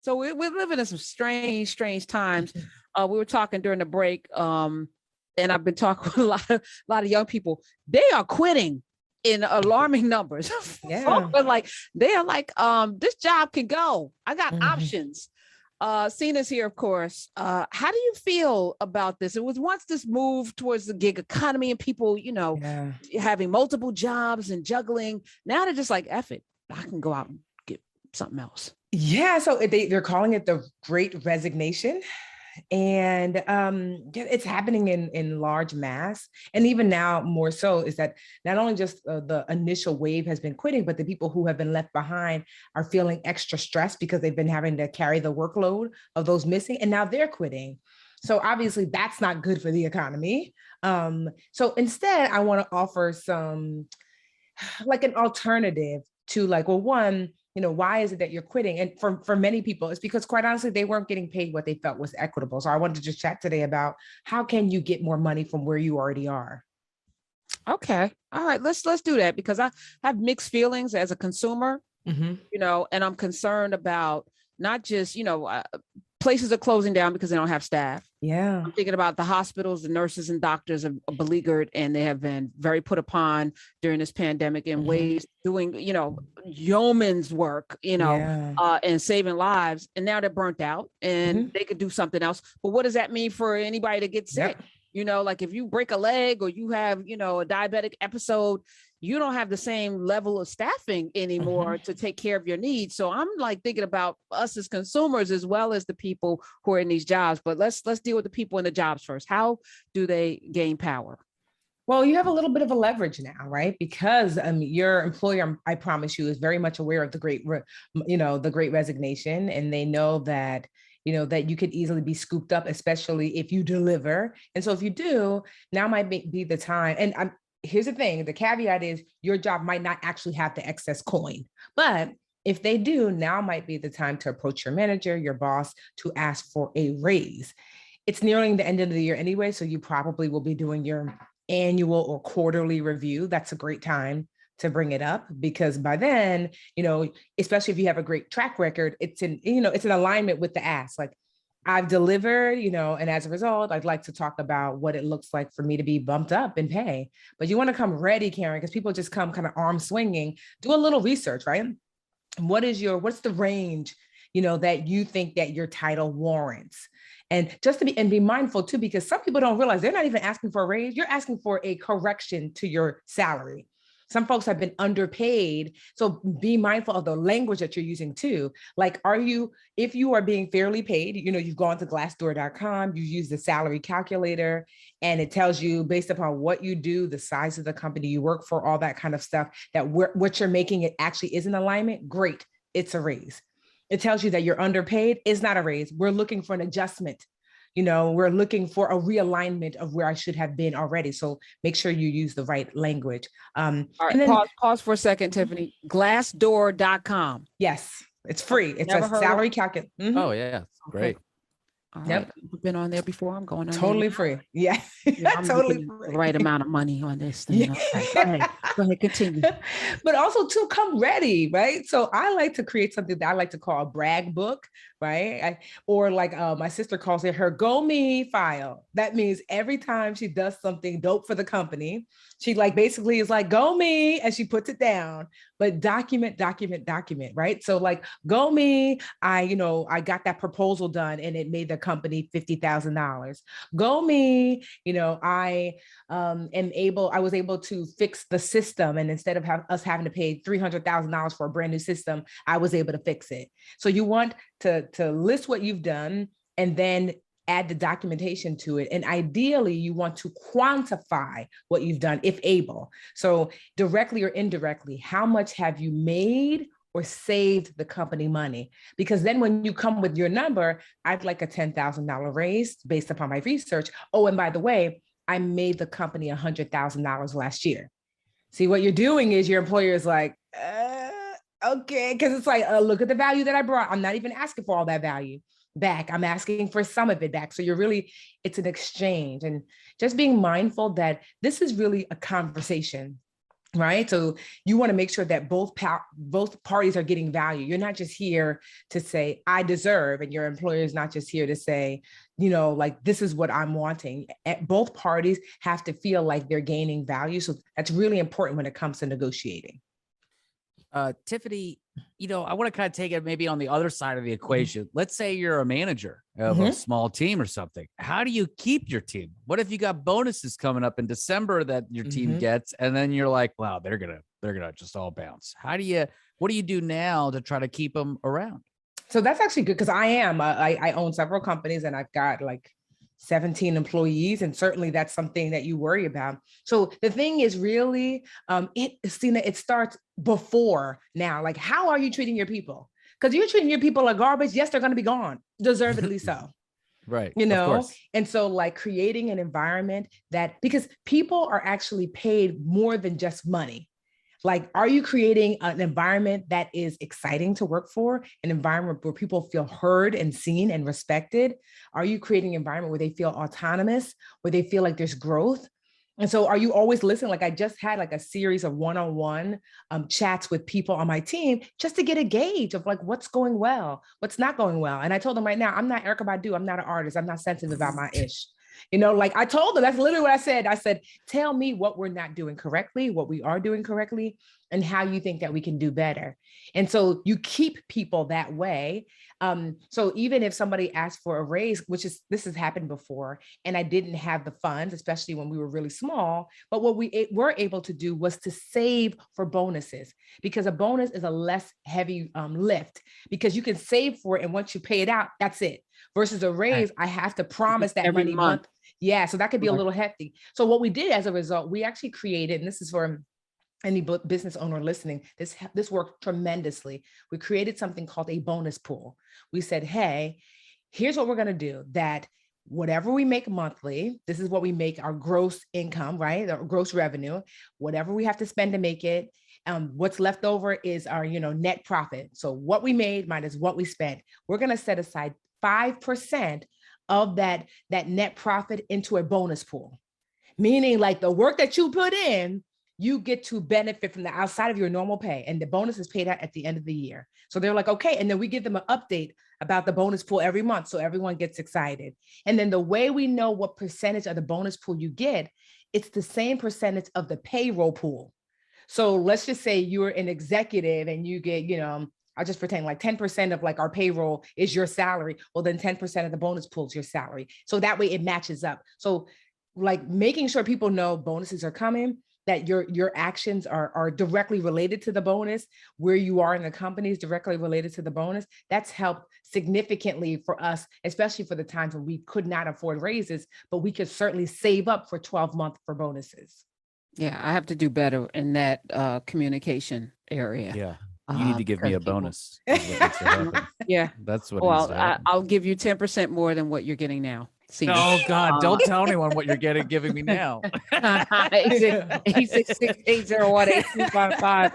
So we're living in some strange times. We were talking during the break, and I've been talking with a lot of young people. They are quitting in alarming numbers. Yeah. But like they are like, this job can go. I got options. Seena's here, of course. How do you feel about this? It was once this move towards the gig economy and people, Yeah. having multiple jobs and juggling. Now they're just like, F it. I can go out and get something else. Yeah. So they're calling it the Great Resignation. And it's happening in large mass. And even now, more so, is that not only just the initial wave has been quitting, but the people who have been left behind are feeling extra stressed because they've been having to carry the workload of those missing, and now they're quitting. So obviously that's not good for the economy. So instead, I want to offer some, like, an alternative to, like, well, one, why is it that you're quitting? And for many people, it's because, quite honestly, they weren't getting paid what they felt was equitable. So I wanted to just chat today about how can you get more money from where you already are. Okay. All right. Let's do that, because I have mixed feelings as a consumer, and I'm concerned about not just, places are closing down because they don't have staff. Yeah. I'm thinking about the hospitals, the nurses and doctors are beleaguered, and they have been very put upon during this pandemic in ways, doing, yeoman's work, and saving lives. And now they're burnt out and they could do something else. But what does that mean for anybody that gets sick? Like if you break a leg or you have, a diabetic episode, you don't have the same level of staffing anymore to take care of your needs. So I'm like thinking about us as consumers as well as the people who are in these jobs. But let's deal with the people in the jobs first. How do they gain power? Well, you have a little bit of a leverage now, right? Because your employer, I promise you, is very much aware of the Great Resignation, and they know that that you could easily be scooped up, especially if you deliver. And so if you do, now might be the time. And here's the thing, the caveat is your job might not actually have the excess coin, but if they do, now might be the time to approach your manager, your boss, to ask for a raise. It's nearing the end of the year anyway, so you probably will be doing your annual or quarterly review. That's a great time to bring it up, because by then, especially if you have a great track record, it's in alignment with the ask. Like, I've delivered, and as a result, I'd like to talk about what it looks like for me to be bumped up in pay. But you want to come ready, Karen, because people just come kind of arm swinging. Do a little research, right? What's the range, that you think that your title warrants? And just to be mindful too, because some people don't realize they're not even asking for a raise. You're asking for a correction to your salary. Some folks have been underpaid. So be mindful of the language that you're using too. Like, if you are being fairly paid, you've gone to glassdoor.com, you use the salary calculator, and it tells you based upon what you do, the size of the company you work for, all that kind of stuff, that what you're making, it actually is in alignment. Great. It's a raise. It tells you that you're underpaid. It's not a raise. We're looking for an adjustment. We're looking for a realignment of where I should have been already. So make sure you use the right language. All right, and then, pause for a second, Tiffany. Glassdoor.com. Yes, it's free. It's a salary calculator. Oh, yeah. Great. All right. I've been on there before. I'm going on totally there. Free. Yeah, I'm totally free. The right amount of money on this thing. Yeah. Okay. Go ahead, continue. But also to come ready, right? So I like to create something that I like to call a brag book, right? Or like my sister calls it her Go Me file. That means every time she does something dope for the company, she basically is like, go me, and she puts it down, but document, right? So like, go me, I got that proposal done and it made the company $50,000. Go me, I was able to fix the system. And instead of us having to pay $300,000 for a brand new system, I was able to fix it. So you want to list what you've done and then add the documentation to it. And ideally, you want to quantify what you've done if able. So directly or indirectly, how much have you made or saved the company money? Because then when you come with your number, I'd like a $10,000 raise based upon my research. Oh, and by the way, I made the company $100,000 last year. See, what you're doing is your employer is like, okay, because it's like, look at the value that I brought. I'm not even asking for all that value back. I'm asking for some of it back. So it's an exchange, and just being mindful that this is really a conversation. right? So you want to make sure that both parties are getting value. You're not just here to say, I deserve, and your employer is not just here to say, like, this is what I'm wanting. Both parties have to feel like they're gaining value. So that's really important when it comes to negotiating. Tiffany, I want to kind of take it maybe on the other side of the equation. Let's say you're a manager of a small team or something. How do you keep your team? What if you got bonuses coming up in December that your team gets, and then you're like, wow, they're gonna just all bounce. What do you do now to try to keep them around? So that's actually good, because I own several companies, and I've got like 17 employees. And certainly that's something that you worry about. So the thing is really, Seena, it starts before now. Like, how are you treating your people? Because you're treating your people like garbage. Yes, they're going to be gone, deservedly so. Right. Of course. And so like creating an environment because people are actually paid more than just money. Like, are you creating an environment that is exciting to work for, an environment where people feel heard and seen and respected? Are you creating an environment where they feel autonomous, where they feel like there's growth? And so are you always listening? Like, I just had like a series of one-on-one chats with people on my team just to get a gauge of like, what's going well, what's not going well. And I told them right now, I'm not Erykah Badu. I'm not an artist. I'm not sensitive about my ish. Like I told them, that's literally what I said. I said, tell me what we're not doing correctly, what we are doing correctly, and how you think that we can do better. And so you keep people that way. So even if somebody asked for a raise, this has happened before, and I didn't have the funds, especially when we were really small, but what we were able to do was to save for bonuses, because a bonus is a less heavy lift, because you can save for it, and once you pay it out, that's it. Versus a raise, I have to promise that every money month. Yeah, so that could be a little hefty. So what we did as a result, we actually created, and this is for any business owner listening, this worked tremendously. We created something called a bonus pool. We said, hey, here's what we're going to do, that whatever we make monthly, this is what we make our gross income, right? Our gross revenue, whatever we have to spend to make it. What's left over is our, net profit. So what we made minus what we spent. We're going to set aside 5% of that net profit into a bonus pool, meaning like the work that you put in, you get to benefit from the outside of your normal pay, and the bonus is paid out at the end of the year. So they're like, okay. And then we give them an update about the bonus pool every month, so everyone gets excited. And then the way we know what percentage of the bonus pool you get, it's the same percentage of the payroll pool. So let's just say you're an executive and you get, I'll just pretend like 10% of like our payroll is your salary. Well, then 10% of the bonus pool is your salary. So that way it matches up. So like making sure people know bonuses are coming, that your actions are directly related to the bonus, where you are in the company is directly related to the bonus. That's helped significantly for us, especially for the times when we could not afford raises, but we could certainly save up for 12 months for bonuses. Yeah, I have to do better in that communication area. Yeah. You need to give me a bonus. Yeah. That's what. Well, I'll give you 10% more than what you're getting now. Oh God, don't tell anyone what you're giving me now. 866-801-8255.